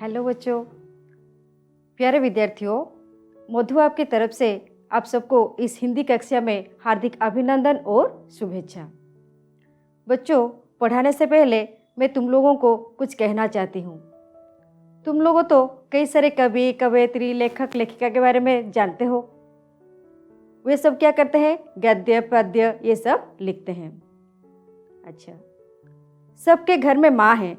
Hello बच्चों, प्यारे विद्यार्थियों, मधु आपकी तरफ से आप सबको इस हिंदी कक्षा में हार्दिक अभिनंदन और शुभेच्छा। बच्चों, पढ़ाने से पहले मैं तुम लोगों को कुछ कहना चाहती हूँ। तुम लोगों तो कई सारे कवि, कवयित्री, लेखक, लेखिका के बारे में जानते हो। वे सब क्या करते हैं? गद्य, पद्य ये सब लिखते हैं। अच्छा, सबके घर में माँ है।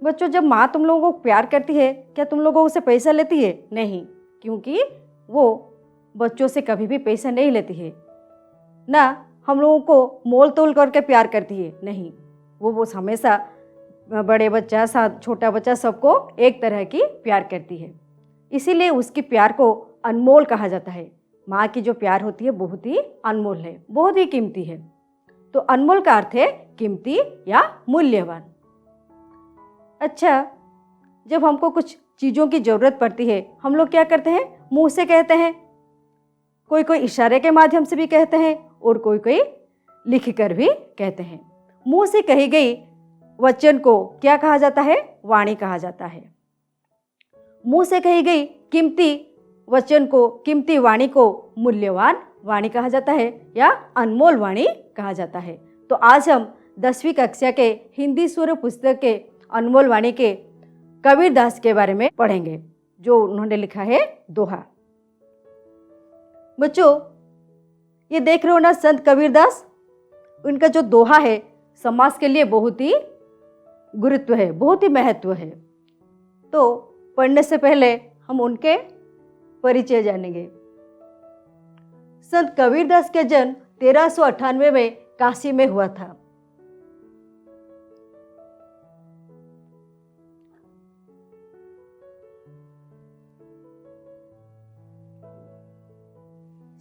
बच्चों, जब माँ तुम लोगों को प्यार करती है, क्या तुम लोगों से पैसा लेती है? नहीं, क्योंकि वो बच्चों से कभी भी पैसा नहीं लेती है। ना हम लोगों को मोल तोल करके प्यार करती है, नहीं। वो हमेशा बड़े बच्चा, छोटा बच्चा सबको एक तरह की प्यार करती है। इसीलिए उसकी प्यार को अनमोल कहा जाता है। माँ की जो प्यार होती है बहुत ही अनमोल है, बहुत ही कीमती है। तो अनमोल का अर्थ है कीमती या मूल्यवान। अच्छा, जब हमको कुछ चीज़ों की ज़रूरत पड़ती है, हम लोग क्या करते हैं? मुंह से कहते हैं, कोई कोई इशारे के माध्यम से भी कहते हैं और कोई कोई लिख कर भी कहते हैं। मुंह से कही गई वचन को क्या कहा जाता है? वाणी कहा जाता है। मुंह से कही गई कीमती वचन को, कीमती वाणी को मूल्यवान वाणी कहा जाता है या अनमोल वाणी कहा जाता है। तो आज हम 10वीं कक्षा के हिंदी स्वरूप पुस्तक के अनमोल वाणी के कबीरदास के बारे में पढ़ेंगे, जो उन्होंने लिखा है दोहा। बच्चों, ये देख रहे हो ना संत कबीरदास, उनका जो दोहा है समाज के लिए बहुत ही गुरुत्व है, बहुत ही महत्व है। तो पढ़ने से पहले हम उनके परिचय जानेंगे। संत कबीरदास का जन्म 1398 में काशी में हुआ था।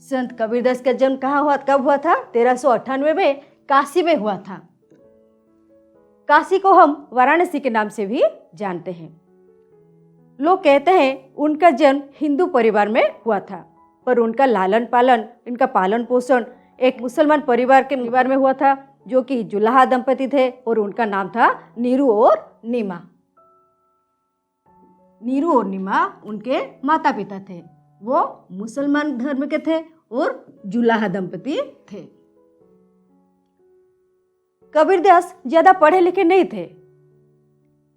संत कबीरदास का जन्म कब हुआ था? 1398 में काशी में हुआ था। काशी को हम वाराणसी के नाम से भी जानते हैं। लोग कहते हैं उनका जन्म हिंदू परिवार में हुआ था, पर उनका लालन पालन, इनका पालन पोषण एक मुसलमान परिवार में हुआ था, जो कि जुलाहा दंपति थे और उनका नाम था नीरू और नीमा। नीरू और नीमा उनके माता पिता थे। वो मुसलमान धर्म के थे और जुलाहा दंपति थे। कबीरदास ज्यादा पढ़े लिखे नहीं थे,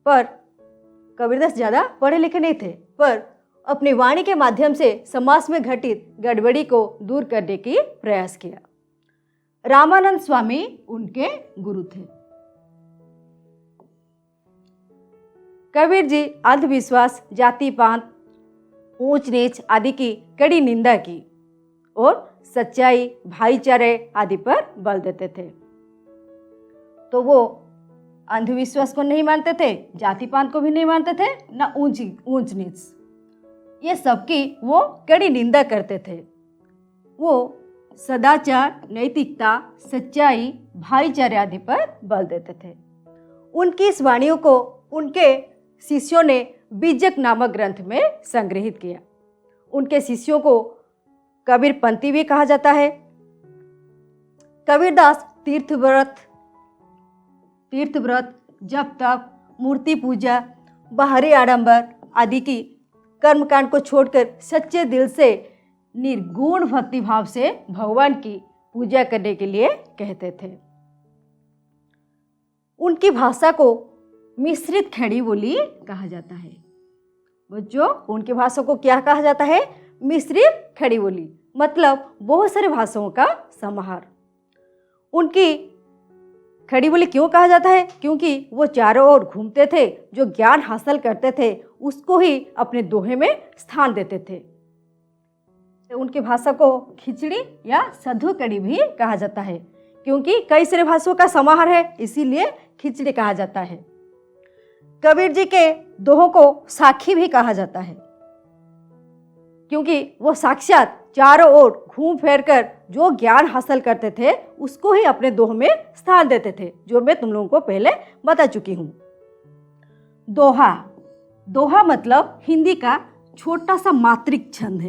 पर अपनी वाणी के माध्यम से समाज में घटित गड़बड़ी को दूर करने की प्रयास किया। रामानंद स्वामी उनके गुरु थे। कबीर जी अंधविश्वास, जाति पात, ऊंच नीच आदि की कड़ी निंदा की और सच्चाई, भाईचारे आदि पर बल देते थे। तो वो अंधविश्वास को नहीं मानते थे, जाति पात को भी नहीं मानते थे, ना ऊंच नीच, ये सबकी वो कड़ी निंदा करते थे। वो सदाचार, नैतिकता, सच्चाई, भाईचारे आदि पर बल देते थे। उनकी इस वाणियों को उनके शिष्यों ने बीजक नामक ग्रंथ में संग्रहित किया। उनके शिष्यों को कबीरपंथी भी कहा जाता है। कबीरदास तीर्थ व्रत, जप तप, मूर्ति पूजा, बाहरी आडंबर आदि की कर्मकांड को छोड़कर सच्चे दिल से निर्गुण भक्ति भाव से भगवान की पूजा करने के लिए कहते थे। उनकी भाषा को मिश्रित खड़ी बोली कहा जाता है। बच्चों, उनकी भाषा को क्या कहा जाता है? मिश्रित खड़ी बोली, मतलब बहुत सारे भाषाओं का समाहार। उनकी खड़ी बोली क्यों कहा जाता है? क्योंकि वो चारों ओर घूमते थे, जो ज्ञान हासिल करते थे उसको ही अपने दोहे में स्थान देते थे। उनकी भाषा को खिचड़ी या साधु कड़ी भी कहा जाता है, क्योंकि कई सारे भाषाओं का समाहार है, इसीलिए खिचड़ी कहा जाता है। कबीर जी के दोहों को साखी भी कहा जाता है, क्योंकि वो साक्षात चारों ओर घूम फिर कर जो ज्ञान हासिल करते थे उसको ही अपने दोह में स्थान देते थे, जो मैं तुम लोगों को पहले बता चुकी हूँ। दोहा मतलब हिंदी का छोटा सा मात्रिक छंद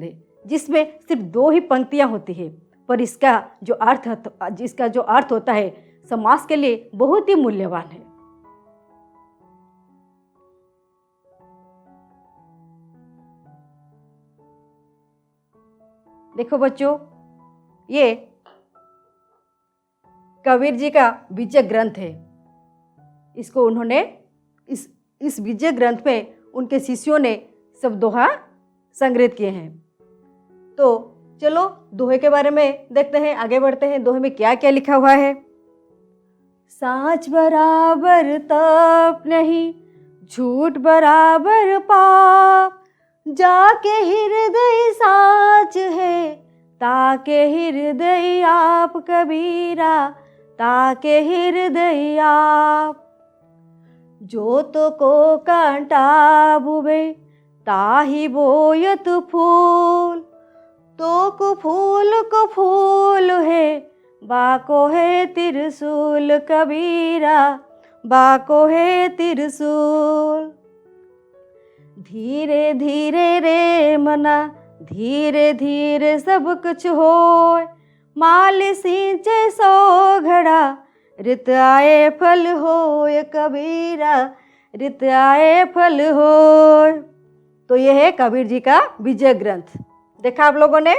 है। जिसमें सिर्फ 2 ही पंक्तियां होती है, पर इसका जो अर्थ होता है समाज के लिए बहुत ही मूल्यवान है। देखो बच्चों, ये कबीर जी का विजय ग्रंथ है। इसको उन्होंने इस विजय ग्रंथ में उनके शिष्यों ने सब दोहा संग्रहित किए हैं। तो चलो दोहे के बारे में देखते हैं, आगे बढ़ते हैं। दोहे में क्या क्या लिखा हुआ है। सांच बराबर तप नहीं, झूठ बराबर पाप, जाके हृदय साच है, ताके हृदय आप कबीरा, ताके हृदय आप। जो तो को कांटा बुबे, ताही बोयत फूल, तो को फूल है, बाको है त्रिशूल कबीरा, बाको है त्रिशूल। धीरे धीरे रे मना, धीरे धीरे सब कुछ होय, माल सींचे सो घड़ा, रित आए फल होय कबीरा, रित आए फल होय। तो यह है कबीर जी का विजय ग्रंथ। देखा आप लोगों ने।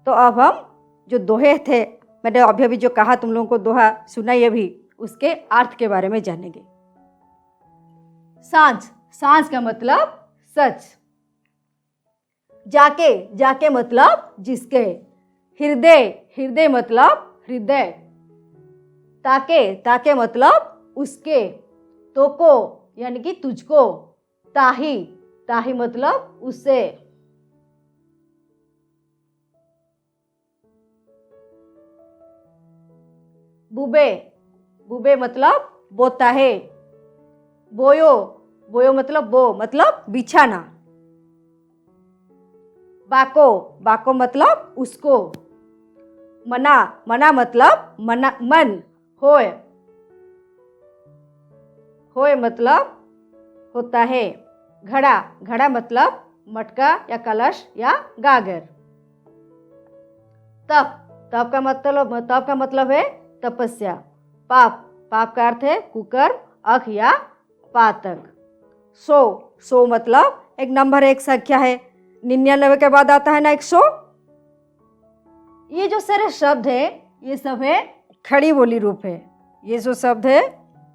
तो अब हम जो दोहे थे, मैंने अभी अभी जो कहा तुम लोगों को दोहा सुनाई अभी, उसके अर्थ के बारे में जानेंगे। सांझ, सांझ का मतलब सच। जाके, जाके मतलब जिसके। हृदय, हृदय मतलब हृदय। ताके, ताके मतलब उसके। तो को यानी कि तुझको। ताही, ताही मतलब उससे। बुबे, बुबे मतलब बोता है। बोयो, बोयो मतलब बो मतलब बिछाना। बाको, बाको मतलब उसको। मना, मना मतलब मना मन। होय, होय मतलब होता है। घड़ा, घड़ा मतलब मटका या कलश या गागर। तप, तप का मतलब है तपस्या। पाप, पाप का अर्थ है कुकर्म, अख या पातक। सौ, सौ मतलब एक नंबर, एक संख्या है। 99 के बाद आता है ना 100। ये जो सारे शब्द है, ये सब है खड़ी बोली रूप है। ये जो शब्द है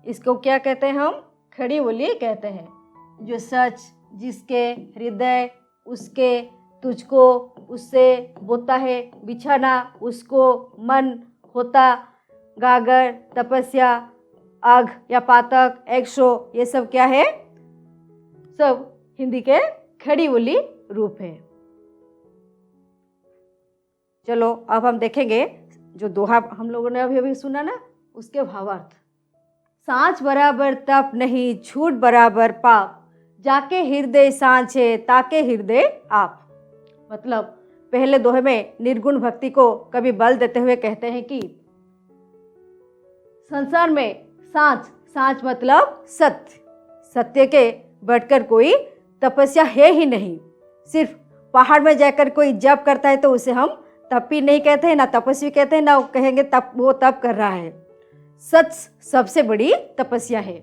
इसको क्या कहते हैं हम? खड़ी बोली कहते हैं। जो सच, जिसके, हृदय, उसके, तुझको, उससे, बोता है, बिछाना, उसको, मन, होता, गागर, तपस्या, आग या पातक, 100, ये सब क्या है? सब हिंदी के खड़ी बोली रूप है। चलो अब हम देखेंगे जो दोहा हम लोगों ने अभी अभी सुना ना, उसके भावार्थ। सांच बराबर तप नहीं, झूठ बराबर पाप, जाके हृदय सांच है, ताके हृदय आप। मतलब पहले दोहे में निर्गुण भक्ति को कभी बल देते हुए कहते हैं कि संसार में सांच, सांच मतलब सत्य, सत्य के बढ़कर कोई तपस्या है ही नहीं। सिर्फ पहाड़ में जाकर कोई जप करता है तो उसे हम तपी नहीं कहते हैं, ना तपस्वी कहते हैं, ना कहेंगे तप, वो तप कर रहा है। सच सबसे बड़ी तपस्या है।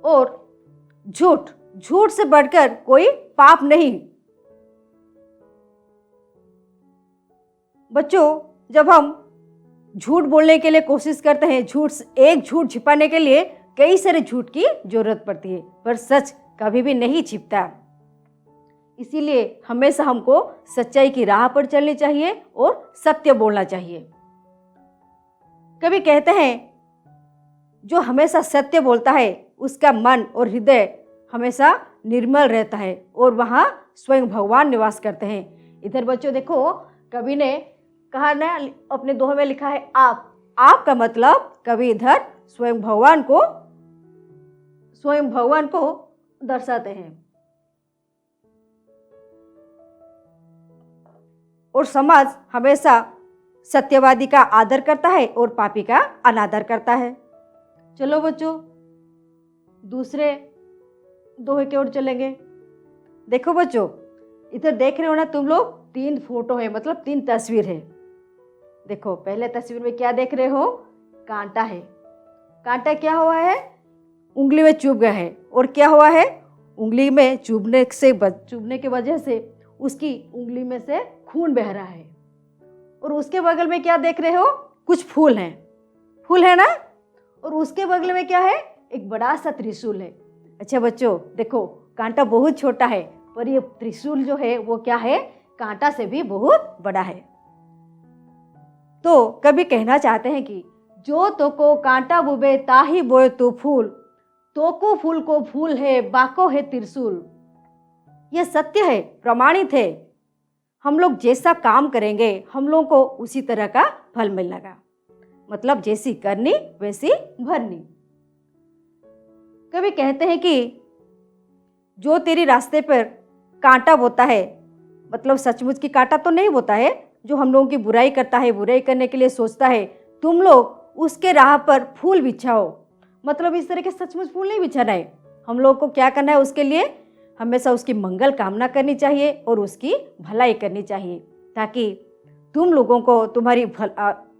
और झूठ, झूठ से बढ़कर कोई पाप नहीं। बच्चों, जब हम झूठ बोलने के लिए कोशिश करते हैं, एक झूठ छिपाने के लिए कई सारे झूठ की जरूरत पड़ती है, पर सच कभी भी नहीं छिपता। इसीलिए हमेशा हमको सच्चाई की राह पर चलनी चाहिए और सत्य बोलना चाहिए। कभी कहते हैं जो हमेशा सत्य बोलता है उसका मन और हृदय हमेशा निर्मल रहता है और वहाँ स्वयं भगवान निवास करते हैं। इधर बच्चों देखो, कवि ने कहा ना, अपने दोहे में लिखा है आप का मतलब कवि इधर स्वयं भगवान को दर्शाते हैं। और समाज हमेशा सत्यवादी का आदर करता है और पापी का अनादर करता है। चलो बच्चों, दूसरे दोहे की ओर चलेंगे। देखो बच्चों, इधर देख रहे हो ना तुम लोग, 3 फोटो है, मतलब 3 तस्वीर है। देखो पहले तस्वीर में क्या देख रहे हो? कांटा है। कांटा क्या हुआ है? उंगली में चुभ गया है। और क्या हुआ है? उंगली में चुभने की वजह से उसकी उंगली में से खून बह रहा है। और उसके बगल में क्या देख रहे हो? कुछ फूल हैं, फूल है ना? और उसके बगल में क्या है? एक बड़ा सा त्रिशूल है। अच्छा बच्चों देखो, कांटा बहुत छोटा है पर ये त्रिशूल जो है वो क्या है? कांटा से भी बहुत बड़ा है। तो कभी कहना चाहते हैं कि जो तो को कांटा बुबे ताही बोए तो फूल, तो को फूल को फूल है बाको है त्रिशूल। यह सत्य है, प्रमाणित है। हम लोग जैसा काम करेंगे हम लोगों को उसी तरह का फल मिलेगा। मतलब जैसी करनी वैसी भरनी। कभी कहते हैं कि जो तेरी रास्ते पर कांटा बोता है, मतलब सचमुच की कांटा तो नहीं बोता है, जो हम लोगों की बुराई करता है, बुराई करने के लिए सोचता है, तुम लोग उसके राह पर फूल बिछाओ। मतलब इस तरह के सचमुच फूल नहीं बिछाना है। हम लोग को क्या करना है? उसके लिए हमेशा उसकी मंगल कामना करनी चाहिए और उसकी भलाई करनी चाहिए, ताकि तुम लोगों को तुम्हारी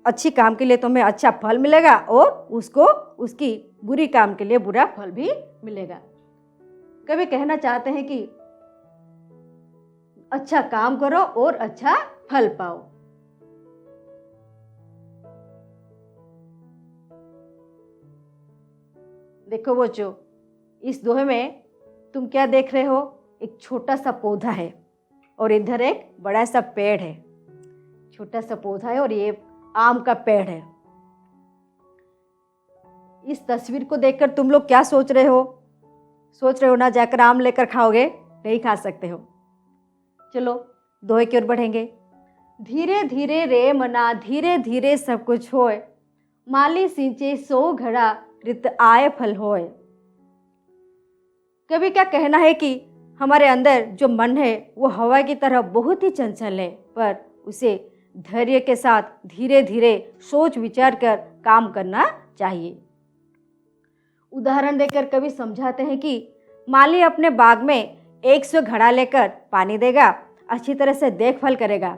अच्छी काम के लिए तुम्हें अच्छा फल मिलेगा और उसको उसकी बुरी काम के लिए बुरा फल भी मिलेगा। कभी कहना चाहते हैं कि अच्छा काम करो और अच्छा फल पाओ। देखो बच्चों, इस दोहे में तुम क्या देख रहे हो? एक छोटा सा पौधा है और इधर एक बड़ा सा पेड़ है। छोटा सा पौधा है और ये आम का पेड़ है। इस तस्वीर को देखकर तुम लोग क्या सोच रहे हो? सोच रहे हो ना जाकर आम लेकर खाओगे? नहीं खा सकते हो। चलो दोहे की ओर बढ़ेंगे। धीरे धीरे रे मना धीरे धीरे सब कुछ होए, माली सिंचे सो घड़ा रित आए फल होए। कभी क्या कहना है कि हमारे अंदर जो मन है वो हवा की तरह बहुत ही चंचल है, पर उसे धैर्य के साथ धीरे धीरे सोच विचार कर काम करना चाहिए। उदाहरण देकर कवि समझाते हैं कि माली अपने बाग में 100 घड़ा लेकर पानी देगा, अच्छी तरह से देखभाल करेगा,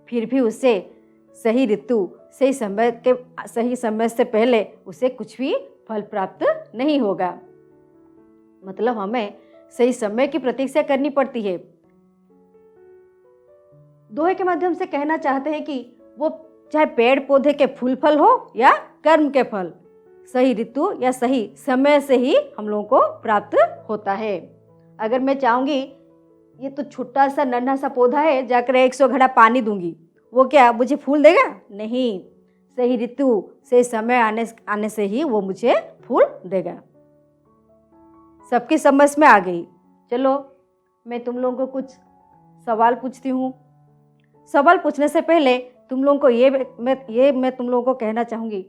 फिर भी उससे सही ऋतु सही समय से पहले उसे कुछ भी फल प्राप्त नहीं होगा। मतलब हमें सही समय की प्रतीक्षा करनी पड़ती है। दोहे के माध्यम से कहना चाहते हैं कि वो चाहे पेड़ पौधे के फूल फल हो या कर्म के फल, सही ऋतु या सही समय से ही हम लोगों को प्राप्त होता है। अगर मैं चाहूंगी ये तो छोटा सा नन्हा सा पौधा है, जाकर 100 घड़ा पानी दूंगी, वो क्या मुझे फूल देगा? नहीं, सही ऋतु सही समय आने से ही वो मुझे फूल देगा। सबकी समझ में आ गई। चलो मैं तुम लोगों को कुछ सवाल पूछती हूँ। सवाल पूछने से पहले तुम लोगों को मैं तुम लोगों को कहना चाहूँगी,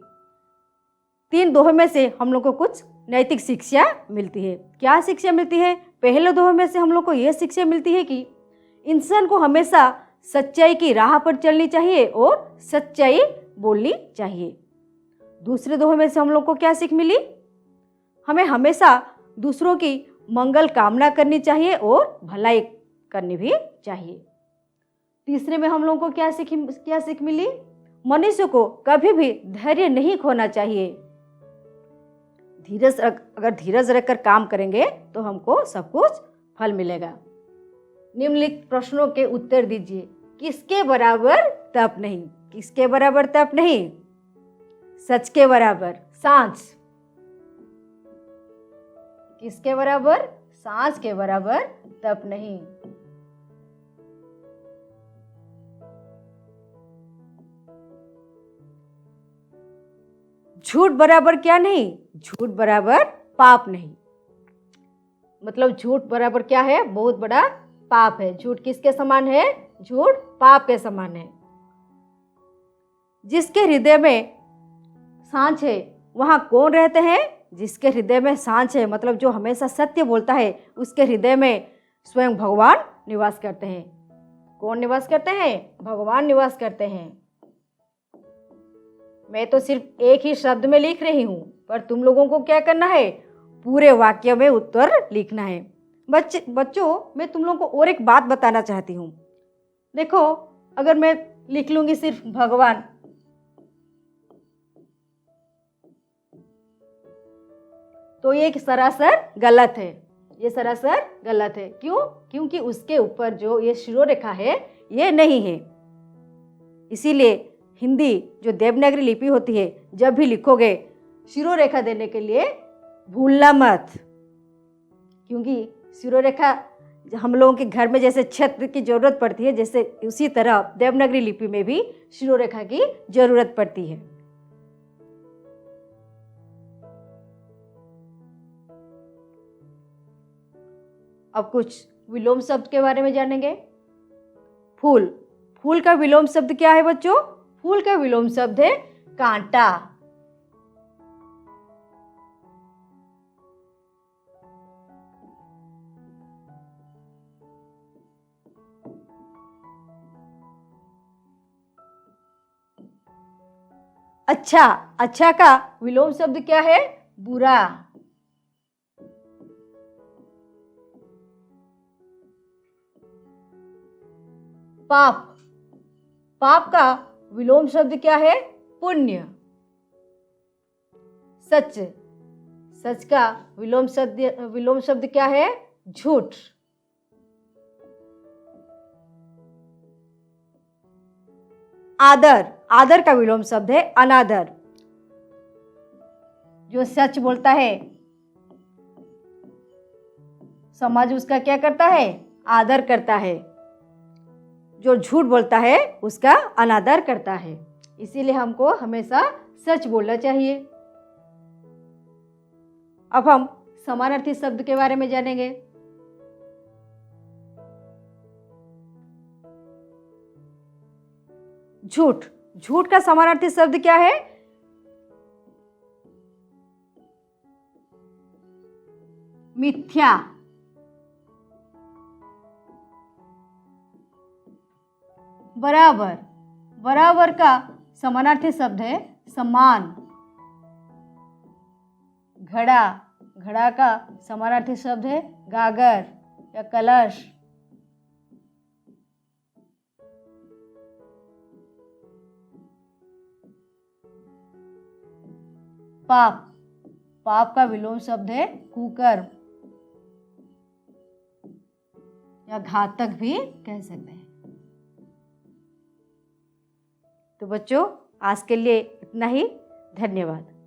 3 दोहे में से हम लोग को कुछ नैतिक शिक्षा मिलती है। क्या शिक्षा मिलती है? पहले दोहे में से हम लोग को यह शिक्षा मिलती है कि इंसान को हमेशा सच्चाई की राह पर चलनी चाहिए और सच्चाई बोलनी चाहिए। दूसरे दोहे में से हम लोग को क्या सीख मिली? हमें हमेशा दूसरों की मंगल कामना करनी चाहिए और भलाई करनी भी चाहिए। तीसरे में हम लोगों को क्या सीख मिली? मनुष्य को कभी भी धैर्य नहीं खोना चाहिए। अगर धीरज रखकर काम करेंगे तो हमको सब कुछ फल मिलेगा। निम्नलिखित प्रश्नों के उत्तर दीजिए। किसके बराबर तप नहीं? किसके बराबर तप नहीं? सच के बराबर सांझ। किसके बराबर? सांझ के बराबर तप नहीं। झूठ बराबर क्या नहीं? झूठ बराबर पाप नहीं। मतलब झूठ बराबर क्या है? बहुत बड़ा पाप है। झूठ किसके समान है? झूठ पाप के समान है। जिसके हृदय में सांझ है वहां कौन रहते हैं? जिसके हृदय में सांझ है, मतलब जो हमेशा सत्य बोलता है, उसके हृदय में स्वयं भगवान निवास करते हैं। कौन निवास करते हैं? भगवान निवास करते हैं। मैं तो सिर्फ एक ही शब्द में लिख रही हूं, पर तुम लोगों को क्या करना है? पूरे वाक्य में उत्तर लिखना है। बच्चों मैं तुम लोगों को और एक बात बताना चाहती हूँ। देखो अगर मैं लिख लूंगी सिर्फ भगवान, तो ये सरासर गलत है। ये सरासर गलत है। क्यों? क्योंकि उसके ऊपर जो ये शिरोरेखा है ये नहीं है। इसीलिए हिंदी जो देवनागरी लिपि होती है, जब भी लिखोगे शिरोरेखा देने के लिए भूलना मत, क्योंकि शिरोरेखा हम लोगों के घर में जैसे छत की जरूरत पड़ती है, जैसे उसी तरह देवनागरी लिपि में भी शिरोरेखा की जरूरत पड़ती है। अब कुछ विलोम शब्द के बारे में जानेंगे। फूल। फूल का विलोम शब्द क्या है बच्चों? फूल का विलोम शब्द है कांटा। अच्छा। अच्छा का विलोम शब्द क्या है? बुरा। पाप। पाप का विलोम शब्द क्या है? पुण्य। सच। सच का विलोम शब्द क्या है? झूठ। आदर। आदर का विलोम शब्द है अनादर। जो सच बोलता है समाज उसका क्या करता है? आदर करता है। जो झूठ बोलता है उसका अनादर करता है। इसीलिए हमको हमेशा सच बोलना चाहिए। अब हम समानार्थी शब्द के बारे में जानेंगे। झूठ। झूठ का समानार्थी शब्द क्या है? मिथ्या। बराबर। बराबर का समानार्थी शब्द है समान। घड़ा। घड़ा का समानार्थी शब्द है गागर या कलश। पाप। पाप का विलोम शब्द है कुकर्म या घातक भी कह सकते हैं। तो बच्चों, आज के लिए इतना ही। धन्यवाद।